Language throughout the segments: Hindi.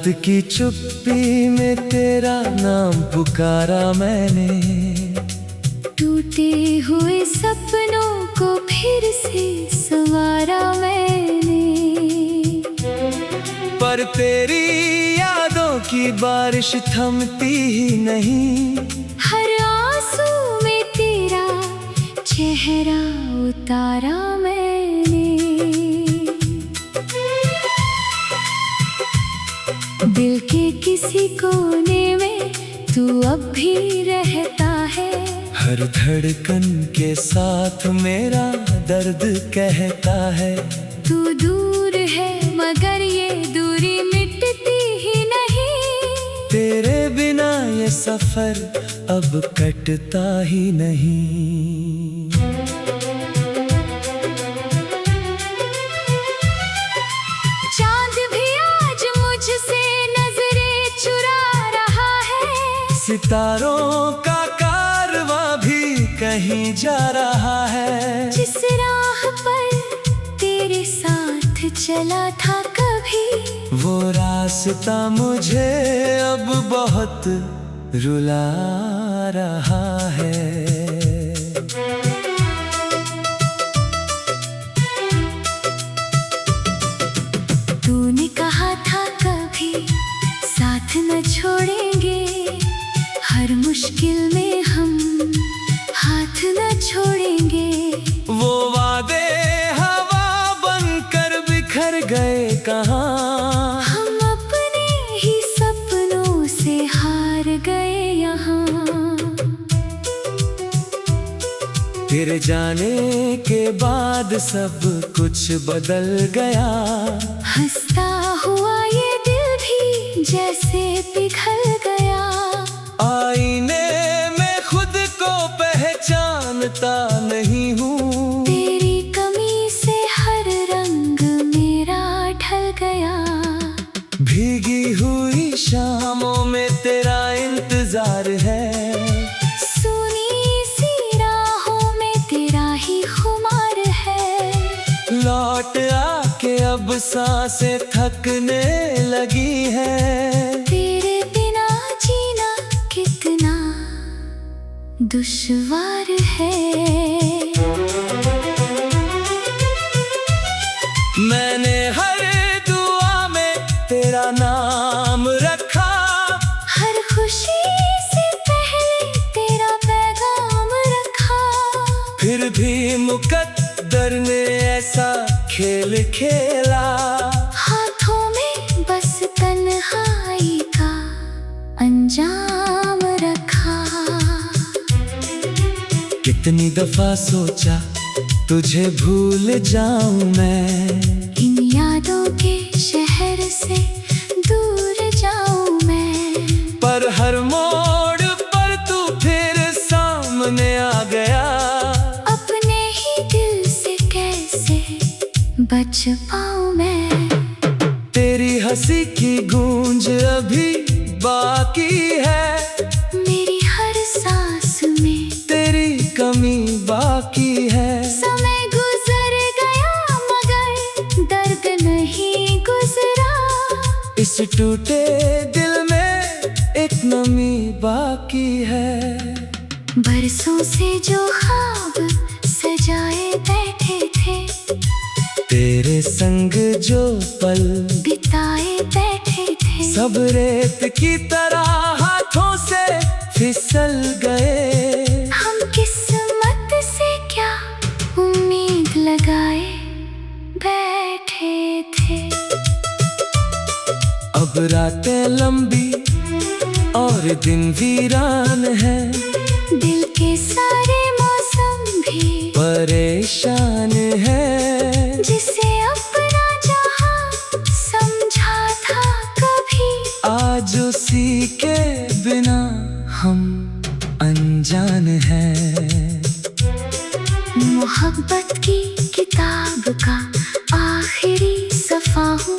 की चुप्पी में तेरा नाम पुकारा मैंने, टूटे हुए सपनों को फिर से संवारा मैंने। पर तेरी यादों की बारिश थमती ही नहीं, हर आंसू में तेरा चेहरा उतारा मैंने। दिल के किसी कोने में तू अब भी रहता है, हर धड़कन के साथ मेरा दर्द कहता है। तू दूर है मगर ये दूरी मिटती ही नहीं, तेरे बिना ये सफर अब कटता ही नहीं। चांद भी आज मुझसे नजरें चुरा रहा है, सितारों का कारवां भी कहीं जा रहा है। जिस राह पर तेरे साथ चला था कभी, वो रास्ता मुझे अब बहुत रुला रहा है। तूने कहा था कभी साथ न छोड़ेंगे, हर मुश्किल में हम हाथ न छोड़ेंगे। वो वादे हवा बनकर बिखर गए कहाँ, हम अपने ही सपनों से हार गए यहाँ। तेरे जाने के बाद सब कुछ बदल गया, हंसता हुआ ये दिल भी जैसे पिघल गया। आईने में खुद को पहचानता नहीं हूँ, तेरी कमी से हर रंग मेरा ढल गया। भीगी हुई शामों में तेरा इंतजार है, सुनी सी राहों में तेरा ही खुमार है। लौट आके अब सांसें थकने लगी है। तेरे बिना जीना कितना दुश्वार है। मैंने हर दुआ में तेरा नाम रखा, हर खुशी से पहले तेरा पैगाम रखा। फिर भी मुकद्दर ने ऐसा खेल खेला, हाथों में बस तन्हाई का अंजाम रखा। कितनी दफा सोचा तुझे भूल जाऊं मैं, इन यादों के शहर से दूर जाऊं मैं। पर हर मोड़ पर तू फिर सामने आ गया। अपने ही दिल से कैसे बच पाऊं मैं। तेरी हंसी की गूंज अभी बाकी है, मेरी हर सांस में तेरी कमी बाकी है। समय गुजर गया मगर दर्द नहीं गुजरा, इस टूटे दिल में एक नमी बाकी है। बरसों से जो ख्वाब सजाए बैठे थे, तेरे संग जो पल बिताए बैठे थे, सब रेत की तरह हाथों से फिसल गए। हम किस्मत से क्या उम्मीद लगाए बैठे थे। अब रातें लंबी और दिन वीरान है, दिल के सारे मौसम भी परेशान है। जिसे अपना जहां समझा था कभी, आज उसी के बिना हम अनजान हैं। मोहब्बत की किताब का आखिरी सफ़ा हूँ,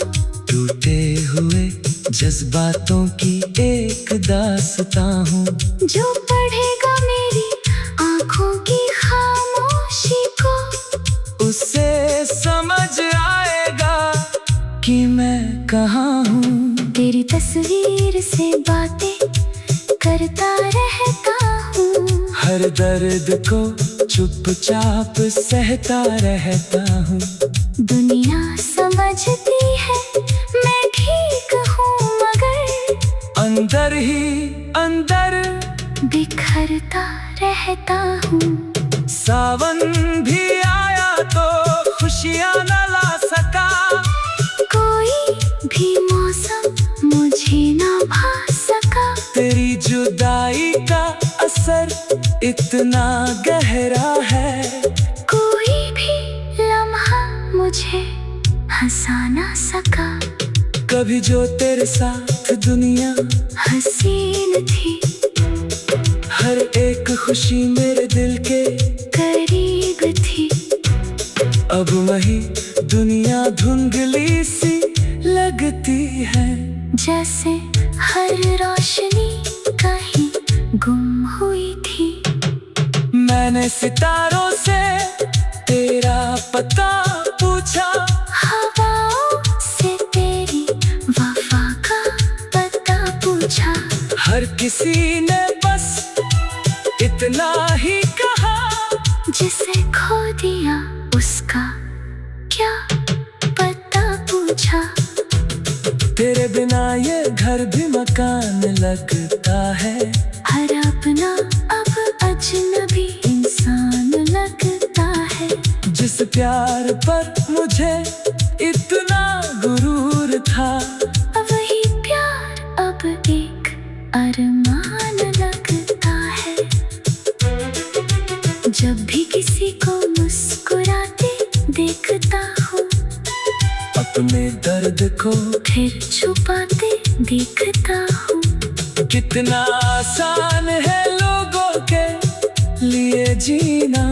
टूटे हुए जज्बातों की एक दास्तां हूँ। जो पढ़ेगा मेरी आँखों की खामोशी को, उसे समझ आएगा कि मैं कहाँ हूँ। तेरी फिर से बातें करता रहता हूँ। हर दर्द को चुपचाप सहता रहता हूँ। दुनिया समझती है मैं ठीक हूँ, मगर अंदर ही अंदर बिखरता रहता हूँ। सावन भी आया तो खुशियाँ न ला सका। कोई भी मौसम मुझे ना भा सका। तेरी जुदाई का असर इतना गहरा है, कोई भी लम्हा मुझे हंसा ना सका। कभी जो तेरे साथ दुनिया हसीन थी, हर एक खुशी मेरे दिल के करीब थी। अब वही दुनिया धुंधली सी लगती है, जैसे हर रोशनी कहीं गुम हुई थी। मैंने सितारों से तेरा पता पूछा, हवाओं से तेरी वफा का पता पूछा। हर किसी ने बस इतना ही कहा, जिसे खो दिया उसका क्या पता पूछा। तेरे बिना ये घर भी मकान लगता है, हर अपना अब अजनबी इंसान लगता है। जिस प्यार पर मुझे इतना गुरूर था, वही प्यार अब एक अरमान लगता है। जब भी किसी को मुस्कुराते देखता हूँ, अपने दर्द को फिर छुपाते दिखता हूँ। कितना आसान है लोगों के लिए जीना,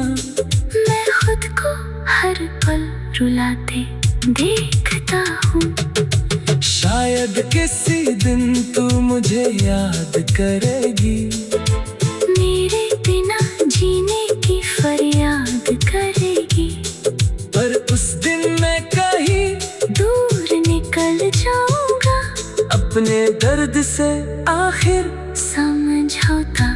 मैं खुद को हर पल रुलाते देखता हूँ। शायद किसी दिन तू मुझे याद करेगी, मेरे बिना जीने की फरियाद करेगी। पर उस दिन मैं कहीं दूर निकल जाऊंगा, अपने दर्द से आखिर समझौता।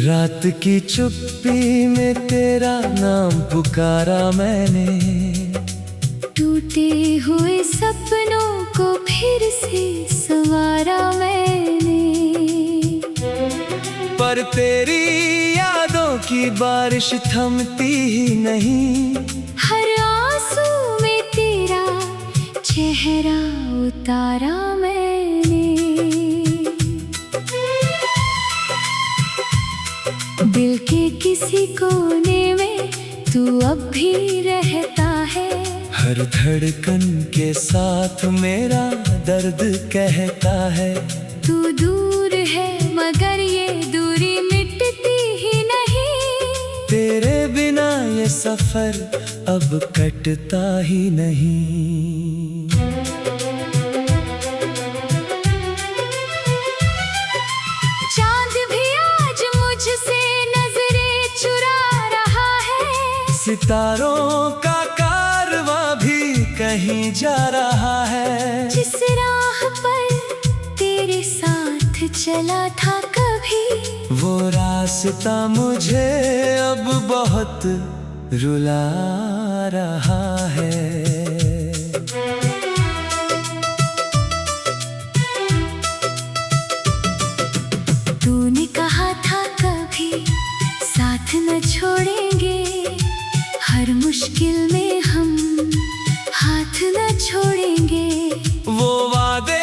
रात की चुप्पी में तेरा नाम पुकारा मैंने, टूटे हुए सपनों को फिर से संवारा मैंने। पर तेरी यादों की बारिश थमती ही नहीं। हर आंसू में तेरा चेहरा उतारा मैंने। दिल के किसी कोने में तू अब भी रहता है। हर धड़कन के साथ मेरा दर्द कहता है, तू दूर है मगर ये दूरी मिटती ही नहीं। तेरे बिना ये सफर अब कटता ही नहीं। चांद भी आज मुझसे नजरें चुरा रहा है। सितारों का कारवां भी कहीं जा रहा है। जिस राह पर तेरे साथ चला था कभी, वो रास्ता मुझे अब बहुत रुला रहा है। तूने कहा था कभी साथ न छोड़ेंगे, हर मुश्किल में हम हाथ न छोड़ेंगे। वो वादे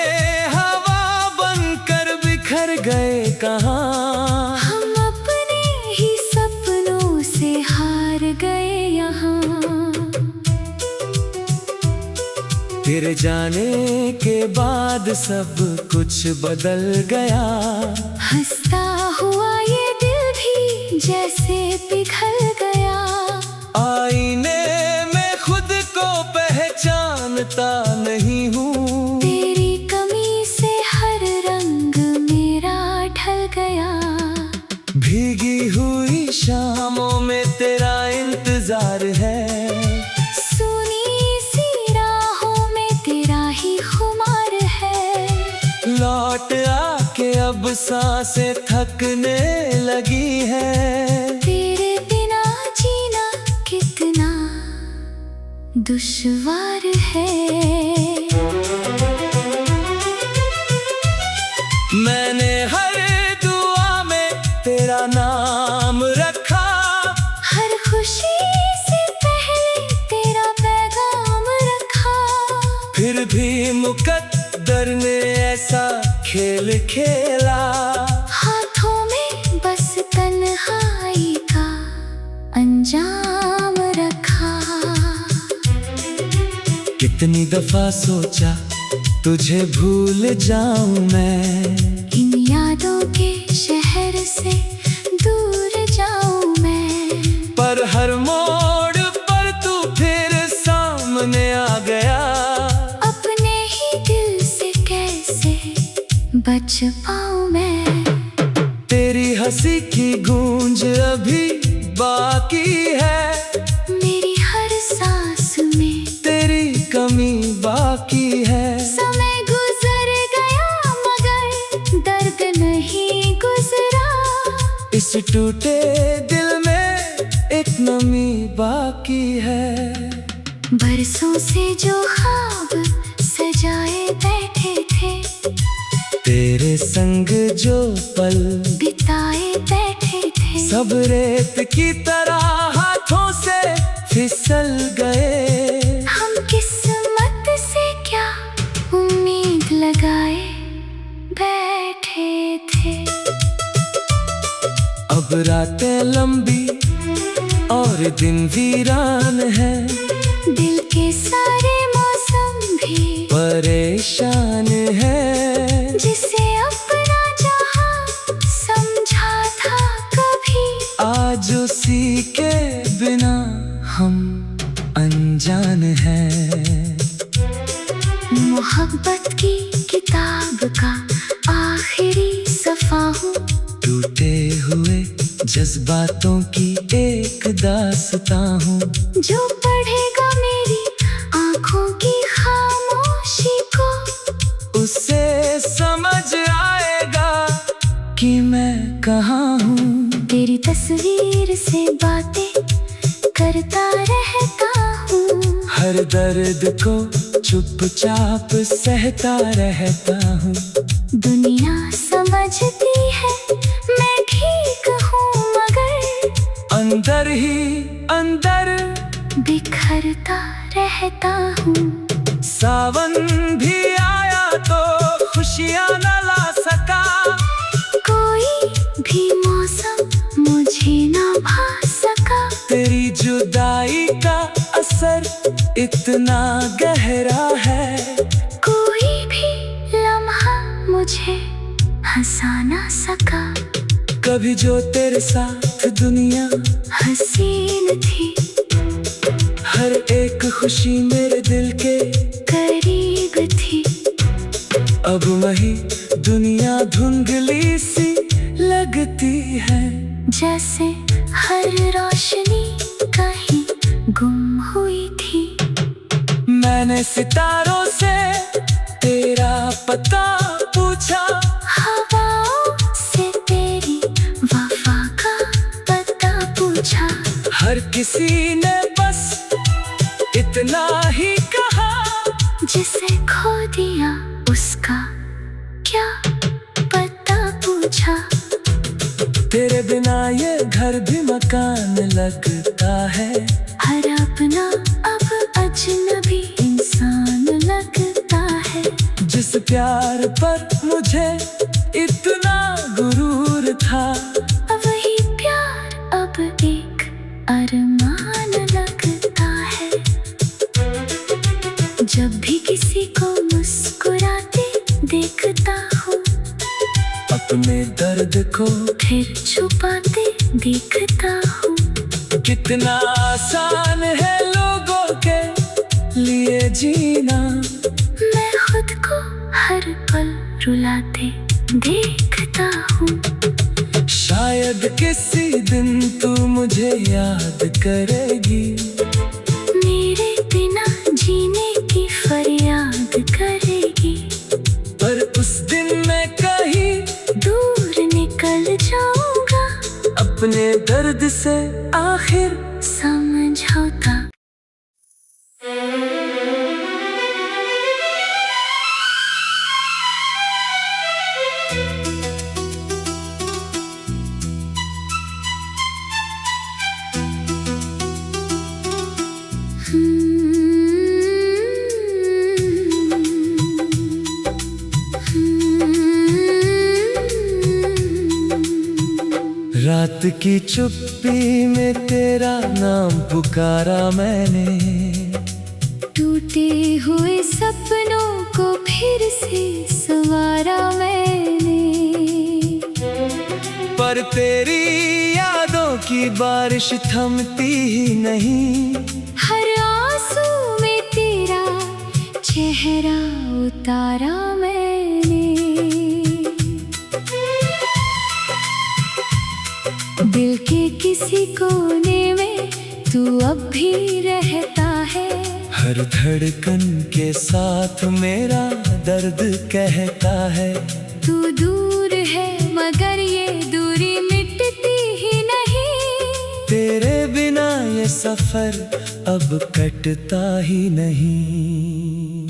हवा बनकर बिखर गए कहाँ। हम अपने ही सपनों से हार गए यहाँ। तेरे जाने के बाद सब कुछ बदल गया। हंसता हुआ ये दिल भी जैसे पिघल गया। आईने में खुद को पहचानता नहीं हूँ। तेरी कमी से हर रंग मेरा ढल गया। भीगी हुई शामों में तेरा इंतजार है। सुनी सी राहों में तेरा ही खुमार है। लौट आके अब सांसें थकने लगी है। तेरे बिना जीना कितना दुश्वार है। मैंने हर दुआ में तेरा नाम रखा। हर खुशी से पहले तेरा पैगाम रखा। फिर भी मुकद्दर ने ऐसा खेल खेला। हाथों में बस तन्हाई का अंजाम रखा। कितनी दफा सोचा तुझे भूल जाऊं मैं। इन यादों के शहर से दूर जाऊं मैं। पर हर मोड़ पर तू फिर सामने आ गया। अपने ही दिल से कैसे बच पाऊं मैं। तेरी हंसी की गूंज अभी बाकी है। मेरी हर सांस में तेरी कमी बाकी है। समय गुजर गया मगर दर्द नहीं गुजरा। इस टूटे दिल में एक नमी बाकी है। बरसों से जो ख्वाब सजाए बैठे थे। तेरे संग जो पल बिताए बैठे थे। सब रेत की तरह हाथों से फिसल गए। हम किस्मत से क्या उम्मीद लगाए बैठे थे। अब रातें लंबी और दिन वीरान है। दिल के सारे मौसम भी परेशान है। जिसे अपना जहां समझा था कभी। आज उसी के बिना हम अनजान हैं। मोहब्बत की किताब का आखिरी सफ़ा हूँ। टूटे हुए जज्बातों की एक दास्तां हूँ। जो पढ़ेगा मेरी आँखों की खामोशी को। उसे समझ आएगा कि मैं कहाँ हूँ। तेरी तस्वीर से बातें करता रहता हूँ। हर दर्द को चुपचाप सहता रहता हूँ। दुनिया समझती है मैं ठीक हूँ मगर अंदर ही अंदर बिखरता रहता हूँ। सावन भी आया तो खुशियाँ न ला सका। कोई भी मौसम मुझे ना भा सका। तेरी जुदाई का असर इतना गहरा है। कोई भी लम्हा मुझे हंसा ना सका। कभी जो तेरे साथ दुनिया हसीन थी। हर एक खुशी मेरे दिल के करीब थी। अब वही दुनिया धुंधली सी लगती है। जैसे हर रोशनी कहीं गुम हुई थी। मैंने सितारों से तेरा पता पूछा। हवाओं से तेरी वफा का पता पूछा। हर किसी ने बस इतना ही कहा। जिसे खो दिया उसका क्या पता पूछा। तेरे बिना ये घर भी मकान लगता है। हर अपना अब अजनबी इंसान लगता है। जिस प्यार पर मुझे इतना गुरूर था। वही प्यार अब एक अरमान लगता है। जब भी किसी को मुस्कुराते देखता हूँ। अपने दर्द को फिर छुपाते देखता हूँ। कितना आसान है लोगों के लिए जीना, मैं खुद को हर पल रुलाते देखता हूँ। शायद किसी दिन तू मुझे याद करेगी, मेरे बिना जीने की फरियाद करेगी। पर उस दिन मैं कहीं दूर निकल जाऊंगा, अपने दर्द से आखिर समझौता। रात की चुप्पी में तेरा नाम पुकारा मैंने, टूटे हुए सपनों को फिर से संवारा मैंने। पर तेरी यादों की बारिश थमती ही नहीं, हर आंसू में तेरा चेहरा उतारा मैंने। दिल के किसी कोने में तू अब भी रहता है, हर धड़कन के साथ मेरा दर्द कहता है। तू दूर है मगर ये दूरी मिटती ही नहीं, तेरे बिना ये सफर अब कटता ही नहीं।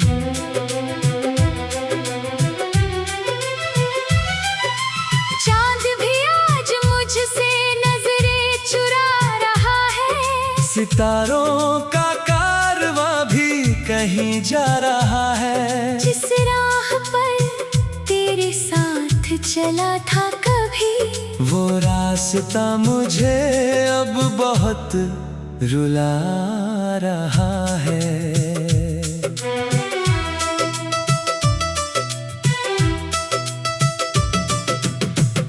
चांद भी आज मुझसे नजरें चुरा रहा है, सितारों का कारवां भी कहीं जा रहा है। जिस राह पर तेरे साथ चला था कभी, वो रास्ता मुझे अब बहुत रुला रहा है।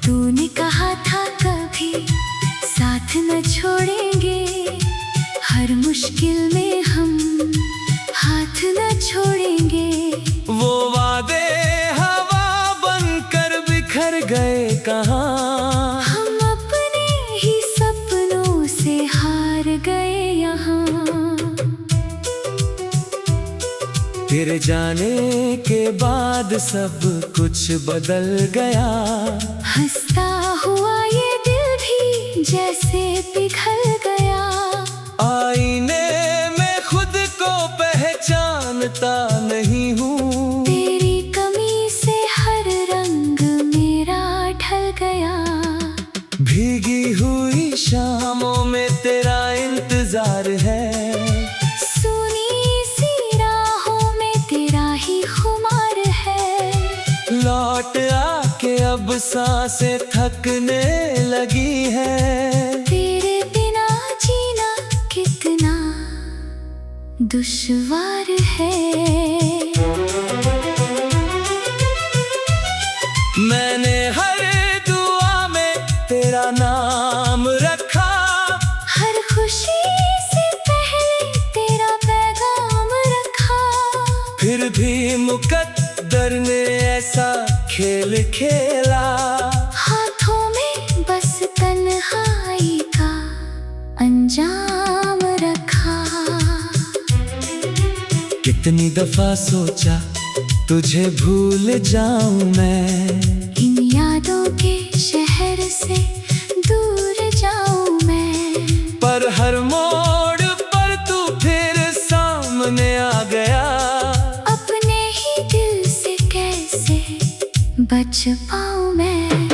तूने कहा था कभी साथ न छोड़ेंगे, हर मुश्किल में हम हाथ न छोड़ेंगे। वो वादे हवा बनकर बिखर गए कहाँ, हम अपने ही सपनों से हार गए यहाँ। तेरे जाने के बाद सब कुछ बदल गया, हंसता हुआ ये दिल भी जैसे पिघल गया। आईने में खुद को पहचानता नहीं हूँ, तेरी कमी से हर रंग मेरा ढल गया। भीगी हुई शामों में तेरा इंतजार है, सुनी सी राहों में तेरा ही खुमार है। लौट आके अब सांसें थकने लगी है। तेरे बिना जीना कितना दुश्वार है। मैंने हर दुआ में तेरा नाम रखा, हर खुशी से पहले तेरा पैगाम रखा। फिर भी मुकद्दर ने ऐसा खेल खेला, हाथों में बस तन्हाई का अंजाम रखा। कितनी दफा सोचा तुझे भूल जाऊं मैं, इन यादों के शहर से दूर जाऊं मैं। पर हर मोड़ पर तू फिर सामने आ गया। अपने ही दिल से कैसे बच पाऊं मैं।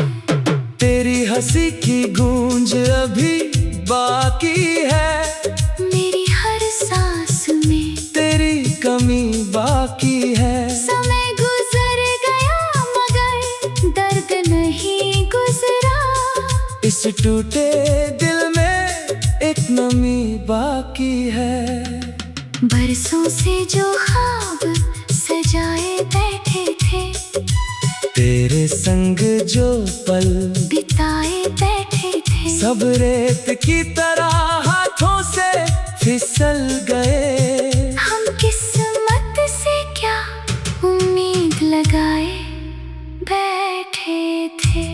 तेरी हंसी की गूंज अभी बाकी है, मेरी हर सांस में तेरी कमी बाकी है। समय गुजर गया मगर दर्द नहीं गुजरा। इस टूटे दिल में एक नमी बाकी है। बरसों से जो ख्वाब सजाए बैठे थे, तेरे संग जो पल बिताए बैठे थे, सब रेत की तरह हाथों से फिसल गए। हम किस्मत से क्या उम्मीद लगाए बैठे थे।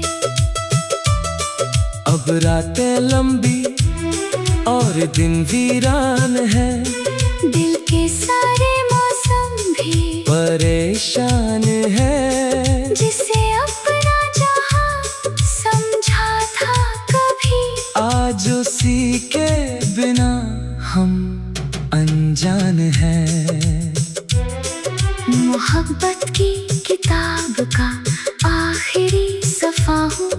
अब रातें लंबी और दिन वीरान है, दिल के सारे मौसम भी परेशान है। जिसे अपना जहां समझा था कभी, आज उसी के बिना हम अनजान हैं। मोहब्बत की किताब का आखिरी सफ़ा हूँ,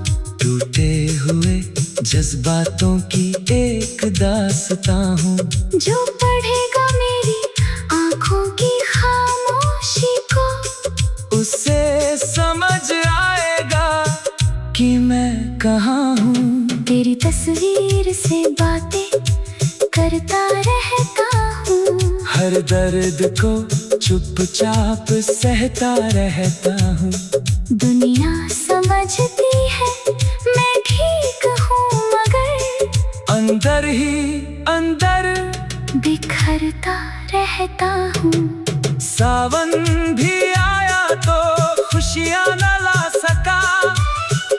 टूटे हुए जज्बातों की एक दास्तां हूँ। जो पढ़ेगा मेरी आँखों की खामोशी को, उसे समझ आएगा कि मैं कहाँ हूँ। तेरी तस्वीर से बातें करता रहता हूँ, हर दर्द को चुपचाप सहता रहता हूँ। दुनिया समझती है मैं ठीक हूँ, मगर अंदर ही अंदर बिखरता रहता हूँ। सावन भी आया तो खुशियाँ न ला सका,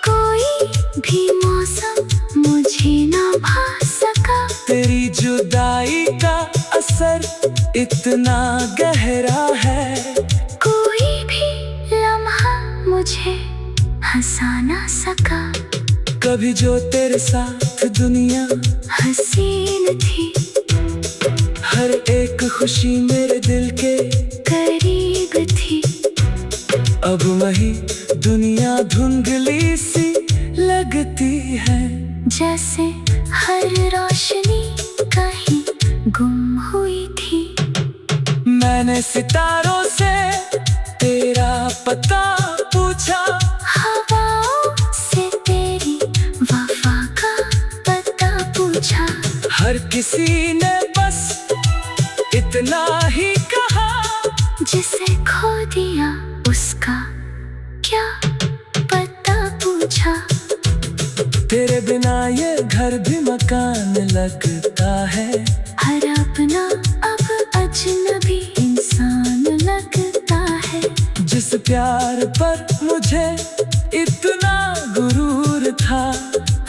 कोई भी मौसम मुझे ना भा सका। तेरी जुदाई का असर इतना गहरा है, कोई भी लम्हा मुझे हंसा ना सका। कभी जो तेरे साथ दुनिया हसीन थी, हर एक खुशी मेरे दिल के करीब थी। अब वही दुनिया धुंधली सी लगती है, जैसे हर रोशनी कहीं गुम हुई थी। मैंने सितारों से तेरा पता पूछा, हवाओं से तेरी वफा का पता पूछा। हर किसी ने बस इतना ही कहा, जिसे खो दिया उसका क्या पता पूछा। तेरे बिना ये घर भी मकान लगता है, हर अपना अब अजनबी इंसान लगता है। जिस प्यार पर मुझे इतना गुरूर था,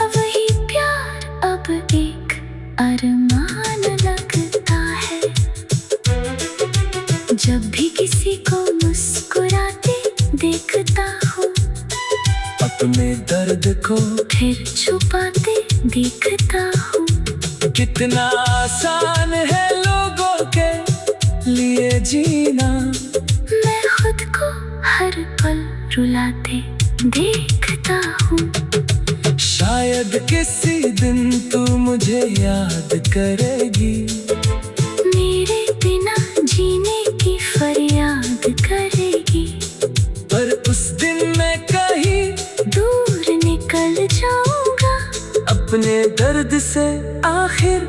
वही प्यार अब एक अरमान लगता है। जब भी किसी को मुस्कुराते देखता हूँ, अपने दर्द को फिर छुपाते देखता हूँ। कितना आसान है लोगों के लिए जीना, मैं खुद को हर पल रुलाते देखता हूँ। शायद किसी दिन तू मुझे याद करेगी, मेरे बिना जीने की फरियाद करेगी। पर उस दिन मैं कहीं दूर निकल जाऊंगा, अपने दर्द से आखिर